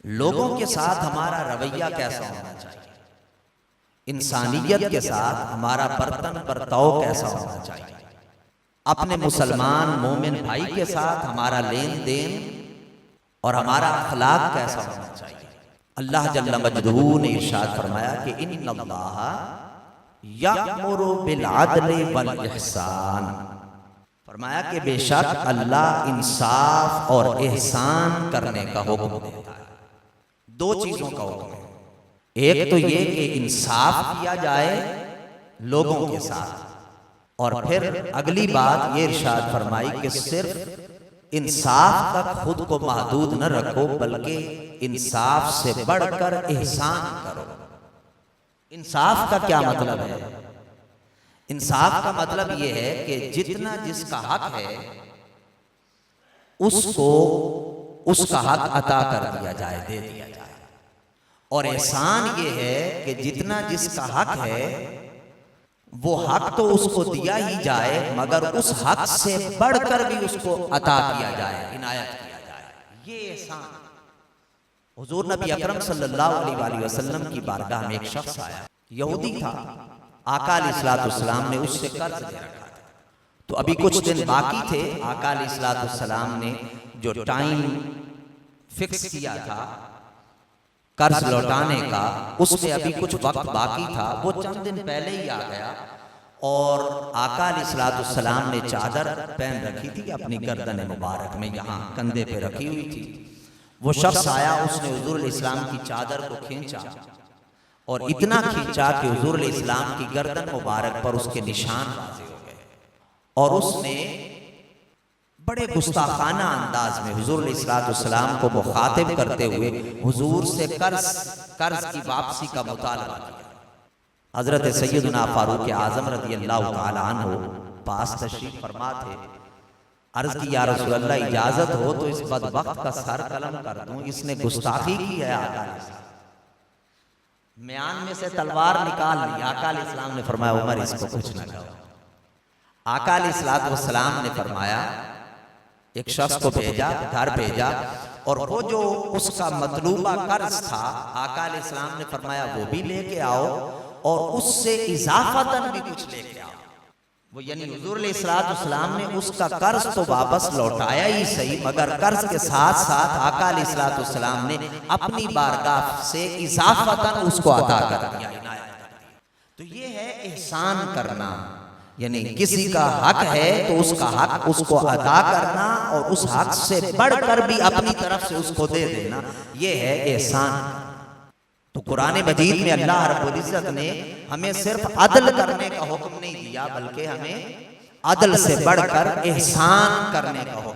لوگوں کے ساتھ ہمارا رویہ کیسا ہونا چاہیے، انسانیت کے ساتھ ہمارا برتن برتاؤ کیسا ہونا چاہیے، اپنے مسلمان مومن بھائی کے ساتھ ہمارا لین دین اور ہمارا اخلاق کیسا ہونا چاہیے۔ اللہ جل مجدہ نے ارشاد فرمایا کہ ان اللہ یأمر بالعدل والاحسان، فرمایا کہ بے شک اللہ انصاف اور احسان کرنے کا حکم دیتا ہے۔ دو چیزوں کا حکم ہے، ایک تو یہ کہ انصاف کیا جائے لوگوں کے ساتھ، اور پھر اگلی بات یہ ارشاد فرمائی کہ صرف انصاف تک خود کو محدود نہ رکھو بلکہ انصاف سے بڑھ کر احسان کرو۔ انصاف کا کیا مطلب ہے؟ انصاف کا مطلب یہ ہے کہ جتنا جس کا حق ہے اس کو اس کا حق عطا کر دیا جائے، دے دیا جائے، اور احسان یہ ہے کہ جتنا جس کا حق ہے وہ حق تو اس کو دیا ہی جائے مگر اس حق سے بڑھ کر بھی اس کو عطا کیا جائے، عنایت کیا جائے، یہ احسان۔ حضور نبی اکرم صلی اللہ علیہ وآلہ وسلم کی بارگاہ میں ایک شخص آیا، یہودی تھا، آقا علیہ السلام نے اس سے قرض دے رکھا تھا، تو ابھی کچھ دن باقی تھے، آقا علیہ السلام نے جو ٹائم فکس کیا تھا قرض لوٹانے کا، اس میں ابھی کچھ وقت باقی تھا، وہ چند دن پہلے ہی آ گیا، اور آقا علیہ السلام نے چادر پہن رکھی تھی اپنی گردن مبارک میں، یہاں کندھے پہ رکھی ہوئی تھی۔ وہ شخص آیا، اس نے حضور علیہ السلام کی چادر کو کھینچا، اور اتنا کھینچا کہ حضور علیہ السلام کی گردن مبارک پر اس کے نشان واضح ہو گئے، اور اس نے بڑے گستاخانہ انداز میں حضور علیہ السلام کو مخاطب کرتے ہوئے حضور سے قرض کی واپسی کا مطالبہ کیا۔ حضرت سیدنا فاروق اعظم رضی اللہ تعالی عنہ پاس تشریف فرما تھے، عرض کی یا رسول اللہ اجازت ہو تو اس بدبخت کا سر قلم کر دوں، اس نے گستاخی کی ہے آقا علیہ السلام۔ میان میں سے تلوار نکال لی، آقا علیہ السلام نے فرمایا عمر اس کو کچھ نہ کہو۔ آقا علیہ السلام نے فرمایا ایک شخص کو بھیجا، گھر بھیجا، اور وہ جو اس کا مطلوبہ قرض تھا آقا علیہ السلام نے فرمایا وہ بھی لے کے آؤ، اور اس سے اضافتاً بھی کچھ لے کے آؤ۔ وہ یعنی حضور علیہ السلام نے اس کا قرض تو واپس لوٹایا ہی صحیح، مگر قرض کے ساتھ ساتھ آقا علیہ السلام نے اپنی بارگاہ سے اضافتاً اس کو عطا کر دیا، عنایت کر دیا۔ تو یہ ہے احسان کرنا، یعنی کسی کا حق ہے تو اس کا حق اس کو عطا کرنا، اور اس حق سے بڑھ کر بھی اپنی طرف سے اس کو دے دینا، یہ ہے احسان۔ تو قرآن مجید میں اللہ رب العزت نے ہمیں صرف عدل کرنے کا حکم نہیں دیا بلکہ ہمیں عدل سے بڑھ کر احسان کرنے کا حکم